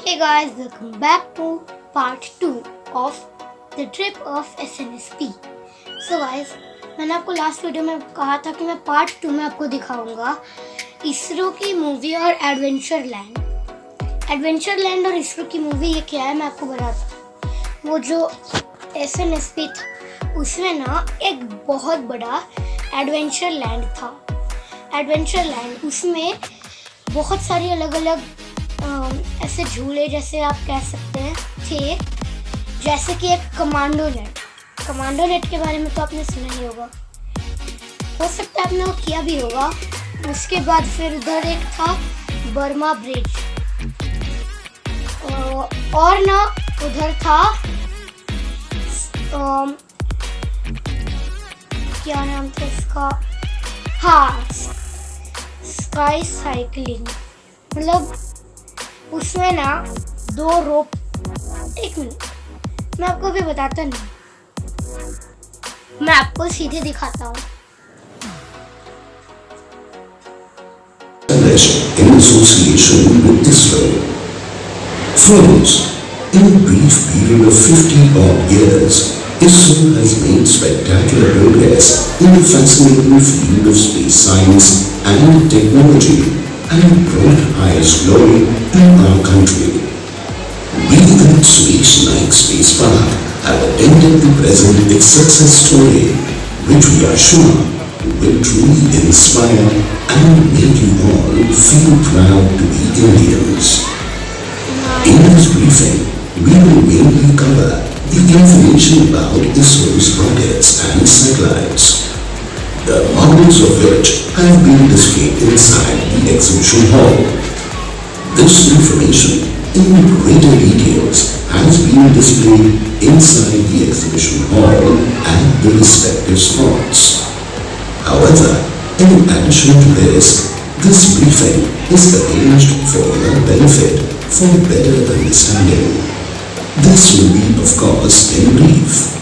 Hey guys, welcome back to part 2 of the trip of SNSP. So guys, मैंने आपको last video में कहा था कि मैं पार्ट 2 में आपको दिखाऊंगा इसरो की मूवी और एडवेंचर लैंड और इसरो की मूवी ये क्या है मैं आपको बताता हूँ। वो जो SNSP था उसमें ना एक बहुत बड़ा एडवेंचर लैंड था। उसमें बहुत सारी अलग अलग ऐसे झूले जैसे आप कह सकते हैं थे, जैसे कि एक कमांडो नेट के बारे में तो आपने सुना ही होगा, हो सकता है आपने वो किया भी होगा। उसके बाद फिर उधर एक था बर्मा ब्रिज और ना उधर था क्या नाम था इसका, हाँ स्काई साइकिलिंग, मतलब उसमें ना 2 रोप। एक मिनट मैं आपको भी बताता नहीं, मैं आपको सीधे दिखाता हूँ। In association with ISRO. Friends, in a brief period of 50-odd years, ISRO has made spectacular progress in the fascinating field of space science and technology and brought highest glory to our country. We at Suresh Naik Space Park have attempted to present its success story, which we are sure will truly inspire and make you all feel proud to be Indians. In this briefing, we will mainly cover the information about ISRO's rockets and satellites, the models of which have been displayed inside the exhibition hall. This information in greater details has been displayed inside the exhibition hall at the respective spots. However, in addition to this briefing is arranged for your benefit for better understanding. This will be, of course, in brief.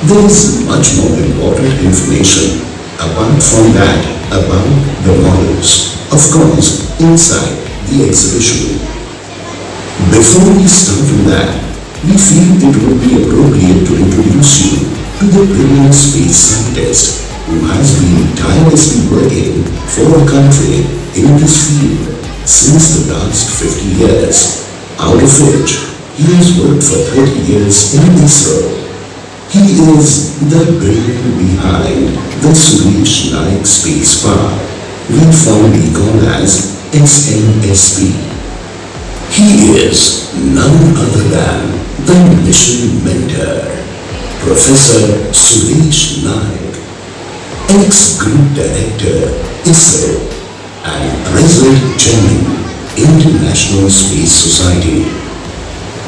There is much more important information apart from that about the models, of course, inside the exhibition. Before we start on that, we feel it would be appropriate to introduce you to the brilliant space scientist who has been tirelessly working for our country in this field since the last 50 years, out of which he has worked for 30 years in ISRO. He is the brain behind the Suresh Naik Space Park, we fondly call as SNSP. He is none other than the mission mentor, Professor Suresh Naik, ex-Group Director, ISRO, and President Chairman, International Space Society.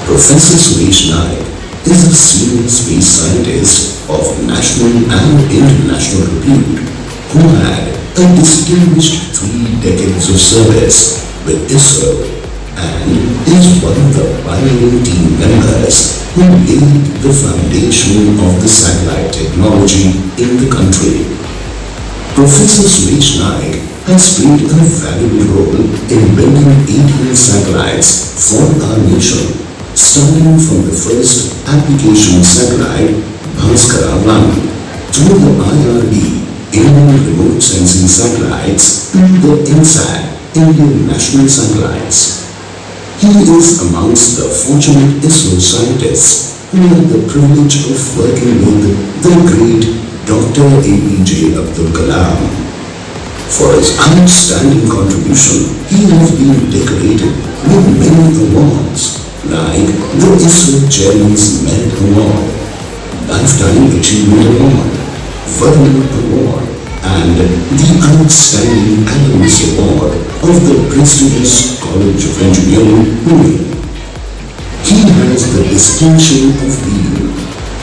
Professor Suresh Naik is a senior space scientist of national and international repute who had a distinguished 3 decades of service with ISRO and is one of the pioneering team members who laid the foundation of the satellite technology in the country. Professor Suresh Naik has played a valuable role in building 18 satellites for our nation, starting from the first application satellite Bhaskara-1 through the IRB Indian Remote Sensing Satellites to the INSAT Indian National Satellites. He is amongst the fortunate ISRO scientists who had the privilege of working with the great Dr. APJ Abdul Kalam. For his outstanding contribution, he has been decorated with many awards like the ISRO Chairman's Merit Award, Lifetime Achievement Award, Varun Award, and the Outstanding Academics Award of the prestigious College of Engineering, Pune. He has the distinction of being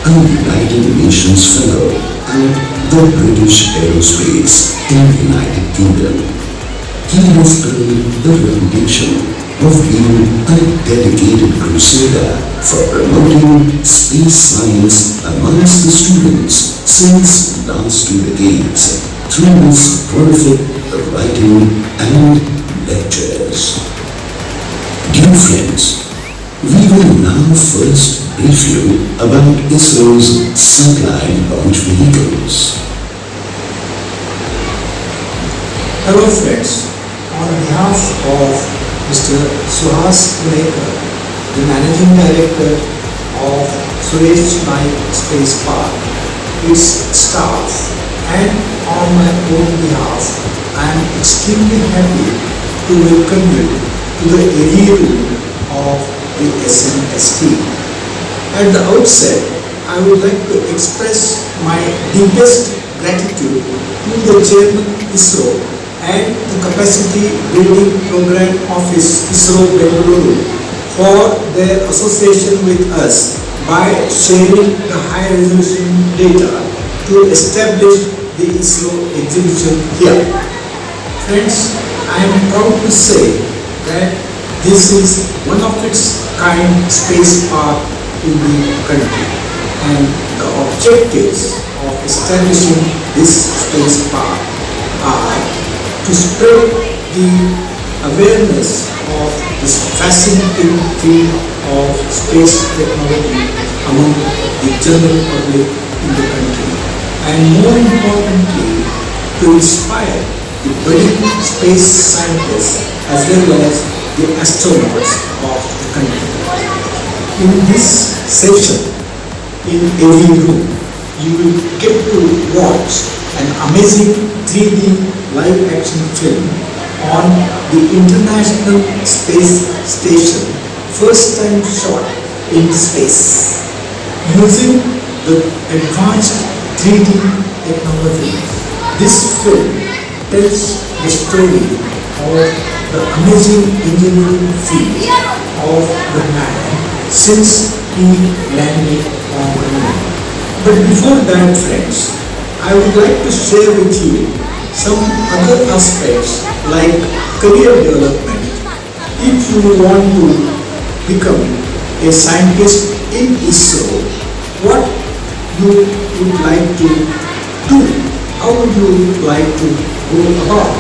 a United Nations Fellow at the British Aerospace in the United Kingdom. He has earned the reputation of being a dedicated crusader for promoting space science amongst the students since last 2 decades through his prolific writing and lectures. Dear friends, we will now first brief you about ISRO's satellite launch vehicles. Hello friends, on behalf of Mr. Suresh Naik, the Managing Director of Suresh Naik Space Park, its staff, and on my own behalf, I am extremely happy to welcome you to the AV room of the SNSP. At the outset, I would like to express my deepest gratitude to the Chairman ISRO and the Capacity Building Program Office ISRO Bengaluru for their association with us by sharing the high resolution data to establish the ISRO exhibition here. Friends, I am proud to say that this is one of its kind space park in the country, and the objectives of establishing this space park are to spread the awareness of this fascinating field of space technology among the general public in the country, and more importantly, to inspire the budding space scientists as well as the astronauts of the country. In this session, in AV room, you will get to watch an amazing 3D live action film on the International Space Station, first time shot in space. Using the advanced 3D technology, this film tells the story of the amazing engineering feat of the man since he landed on the moon. But before that, friends, I would like to share with you some other aspects like career development. If you want to become a scientist in ISRO, what you would like to do? How would you like to go about?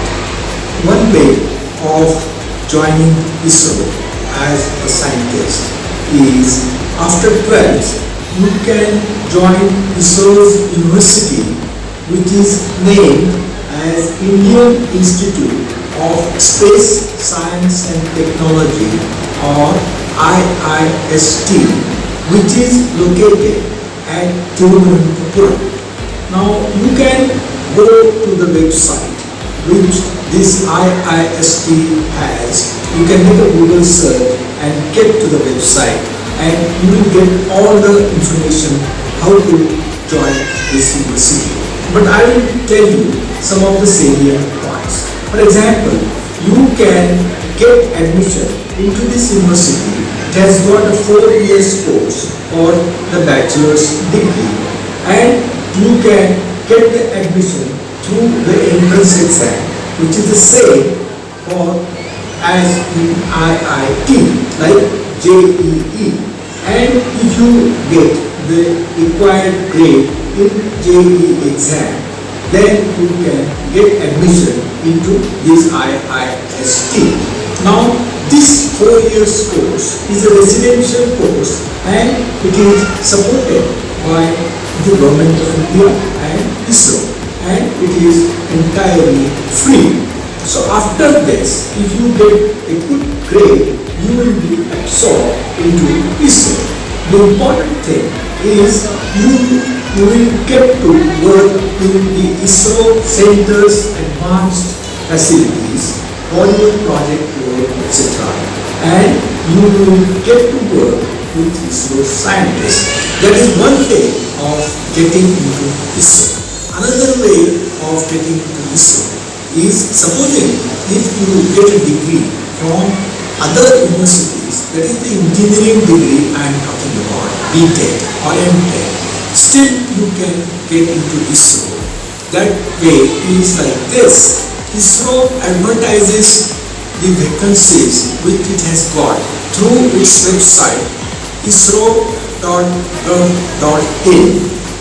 One way of joining ISRO as a scientist is after 12th, you can join ISRO's university, which is named as Indian Institute of Space Science and Technology, or IIST, which is located at Thiruvananthapuram. Now you can go to the website which this IIST has. You can make a Google search and get to the website, and you will get all the information how to join this university. But I will tell you some of the salient points. For example, you can get admission into this university. It has got a 4 years course for the bachelor's degree, and you can get the admission through the entrance exam, which is the same for as in IIT, like JEE. And if you get the required grade in JEE exam, then you can get admission into this IIST. Now, this 4 years course is a residential course, and it is supported by the Government of India and ISRO, and it is entirely free. So after this, if you get a good grade, you will be absorbed into ISRO. The important thing is you will get to work in the ISRO Center's advanced facilities, volume project work, etc. And you will get to work with ISRO scientists. That is one way of getting into ISRO. Another way of getting into ISRO is, supposing if you get a degree from other universities, that is the engineering degree I am talking about, BTech or MTech, still you can get into ISRO. That way is like this. ISRO advertises the vacancies which it has got through its website isro.gov.in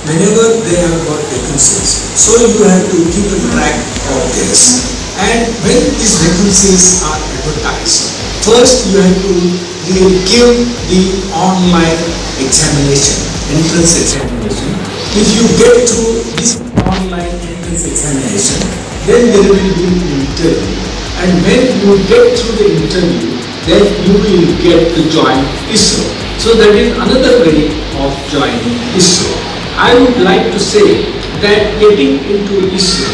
whenever they have got vacancies. So you have to keep a track of this, and when these vacancies are advertised First, you have to give the online examination, entrance examination. If you get through this online entrance examination, then there will be an interview. And when you get through the interview, then you will get to join ISRO. So that is another way of joining ISRO. I would like to say that getting into ISRO,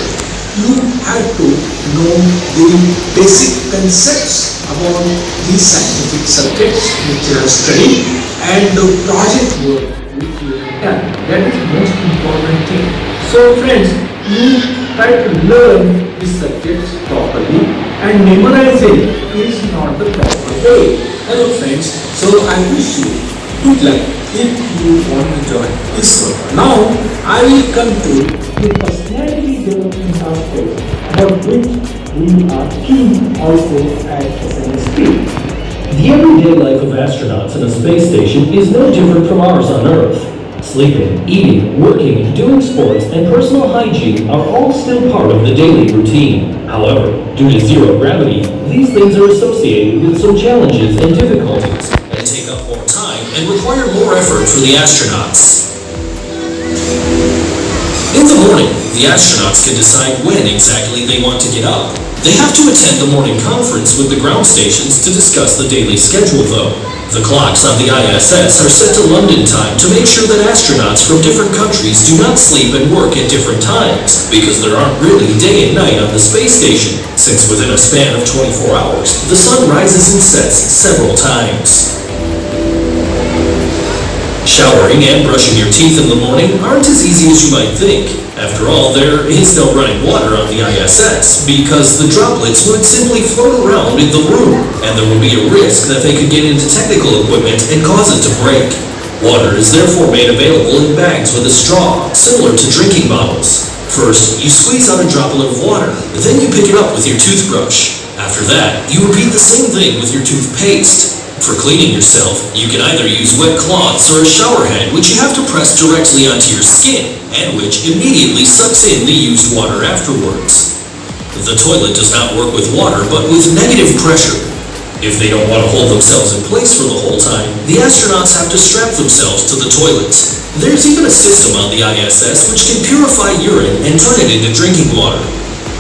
you have to know the basic concepts about these scientific subjects which you have studied and the project work which you have done. That is the most important thing. So friends, you try to learn these subjects properly, and memorizing is not the proper way. Hello friends, so I wish you good luck if you want to join ISRO. Now I will come to the personality development aspect about which we are keen also at SNSP. The everyday life of astronauts in a space station is no different from ours on Earth. Sleeping, eating, working, doing sports, and personal hygiene are all still part of the daily routine. However, due to zero gravity, these things are associated with some challenges and difficulties, and take up more time and require more effort for the astronauts. In the morning, the astronauts can decide when exactly they want to get up. They have to attend the morning conference with the ground stations to discuss the daily schedule though. The clocks on the ISS are set to London time to make sure that astronauts from different countries do not sleep and work at different times, because there aren't really day and night on the space station, since within a span of 24 hours, the sun rises and sets several times. Showering and brushing your teeth in the morning aren't as easy as you might think. After all, there is no running water on the ISS, because the droplets would simply float around in the room, and there would be a risk that they could get into technical equipment and cause it to break. Water is therefore made available in bags with a straw, similar to drinking bottles. First, you squeeze out a droplet of water, then you pick it up with your toothbrush. After that, you repeat the same thing with your toothpaste. For cleaning yourself, you can either use wet cloths or a shower head, which you have to press directly onto your skin, and which immediately sucks in the used water afterwards. The toilet does not work with water, but with negative pressure. If they don't want to hold themselves in place for the whole time, the astronauts have to strap themselves to the toilets. There's even a system on the ISS which can purify urine and turn it into drinking water.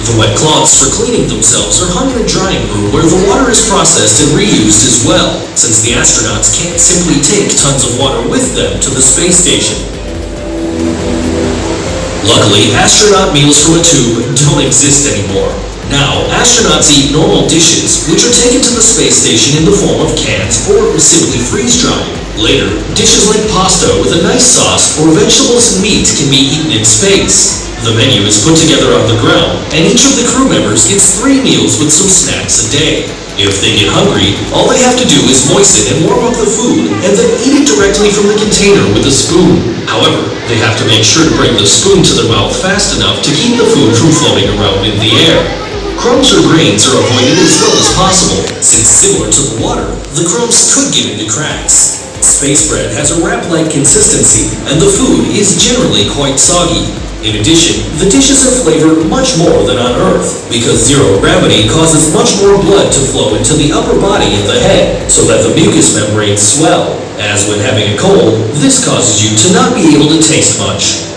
The wet cloths for cleaning themselves are hung in a drying room where the water is processed and reused as well, since the astronauts can't simply take tons of water with them to the space station. Luckily, astronaut meals from a tube don't exist anymore. Now, astronauts eat normal dishes, which are taken to the space station in the form of cans or simply freeze-dried. Later, dishes like pasta with a nice sauce or vegetables and meat can be eaten in space. The menu is put together on the ground, and each of the crew members gets 3 meals with some snacks a day. If they get hungry, all they have to do is moisten and warm up the food, and then eat it directly from the container with a spoon. However, they have to make sure to bring the spoon to their mouth fast enough to keep the food from floating around in the air. Crumbs or grains are avoided as well as possible, since similar to the water, the crumbs could get into cracks. Space bread has a wrap-like consistency, and the food is generally quite soggy. In addition, the dishes are flavored much more than on Earth, because zero gravity causes much more blood to flow into the upper body and the head, so that the mucous membranes swell. As when having a cold, this causes you to not be able to taste much.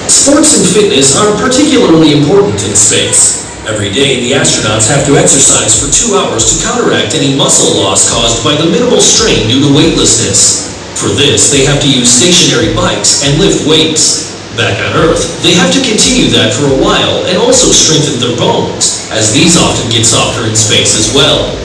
Sports and fitness are particularly important in space. Every day, the astronauts have to exercise for 2 hours to counteract any muscle loss caused by the minimal strain due to weightlessness. For this, they have to use stationary bikes and lift weights. Back on Earth, they have to continue that for a while and also strengthen their bones, as these often get softer in space as well.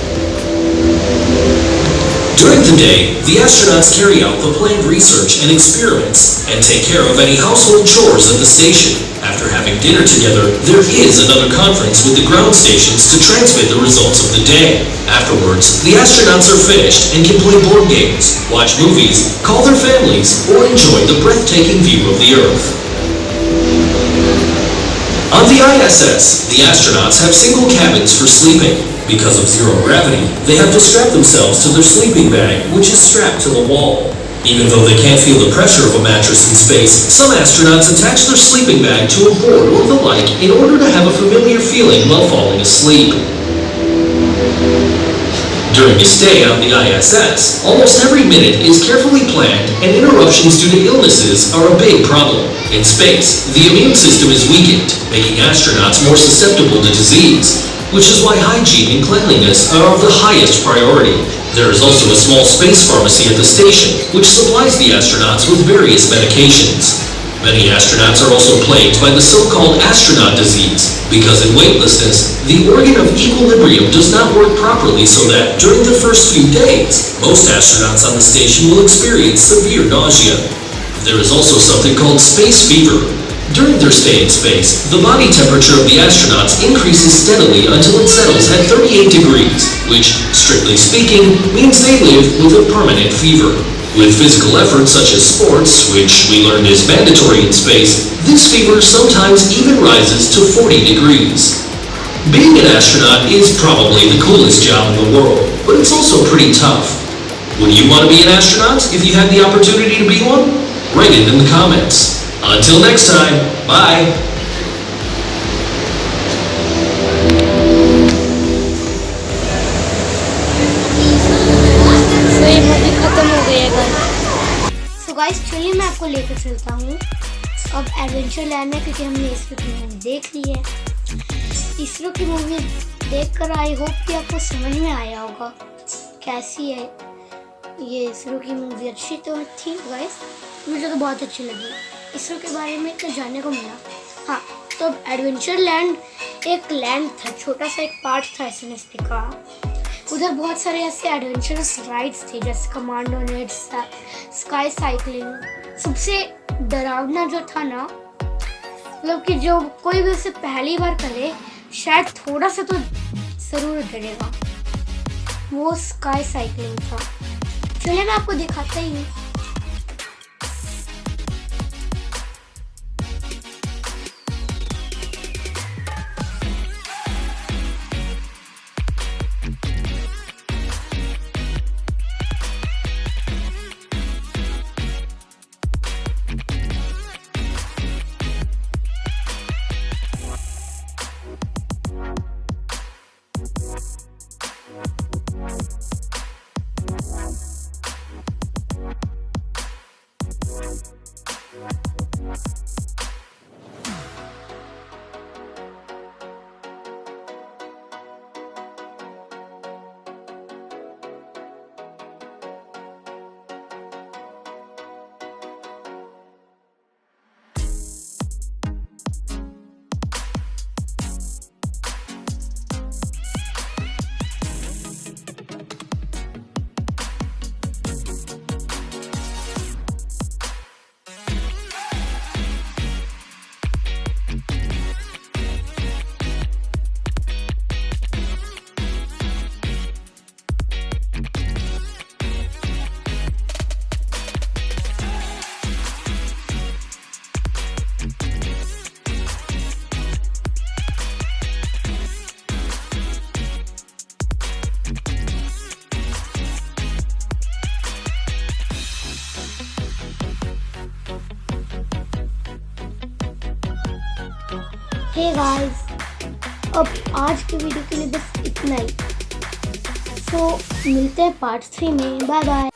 During the day, the astronauts carry out the planned research and experiments and take care of any household chores at the station. After having dinner together, there is another conference with the ground stations to transmit the results of the day. Afterwards, the astronauts are finished and can play board games, watch movies, call their families, or enjoy the breathtaking view of the Earth. On the ISS, the astronauts have single cabins for sleeping. Because of zero gravity, they have to strap themselves to their sleeping bag, which is strapped to the wall. Even though they can't feel the pressure of a mattress in space, some astronauts attach their sleeping bag to a board or the like in order to have a familiar feeling while falling asleep. During a stay on the ISS, almost every minute is carefully planned and interruptions due to illnesses are a big problem. In space, the immune system is weakened, making astronauts more susceptible to disease, which is why hygiene and cleanliness are of the highest priority. There is also a small space pharmacy at the station, which supplies the astronauts with various medications. Many astronauts are also plagued by the so-called astronaut disease, because in weightlessness, the organ of equilibrium does not work properly, so that during the first few days, most astronauts on the station will experience severe nausea. There is also something called space fever. During their stay in space, the body temperature of the astronauts increases steadily until it settles at 38 degrees, which, strictly speaking, means they live with a permanent fever. With physical effort such as sports, which we learned is mandatory in space, this fever sometimes even rises to 40 degrees. Being an astronaut is probably the coolest job in the world, but it's also pretty tough. Would you want to be an astronaut if you had the opportunity to be one? Write it in the comments. Until next time, bye! तो ये movie खत्म हो गई है guys. So guys चलिए मैं आपको लेकर चलता हूँ अब एडवेंचर लैंड में, क्योंकि हमने इसरो की मूवी देख ली है। इसरो की मूवी देखकर आई होप कि आपको समझ में आया होगा कैसी है ये इसरो की मूवी। अच्छी तो थी गाइस, मुझे तो बहुत अच्छी लगी। इसरो के बारे में तो जानने को मिला। हाँ, तो अब एडवेंचर लैंड एक लैंड था, छोटा सा एक पार्ट था SNSP का। उधर बहुत सारे ऐसे एडवेंचरस राइड्स थे जैसे कमांडो नेट, स्काई साइकिलिंग। सबसे डरावना जो था ना, मतलब कि जो कोई भी उसे पहली बार करे शायद थोड़ा सा तो ज़रूर डरेगा, वो स्काई साइकिलिंग था। चलिए मैं आपको दिखाता ही हूँ। हे गाइस, अब आज के वीडियो के लिए बस इतना ही। सो मिलते हैं पार्ट 3 में। Bye bye.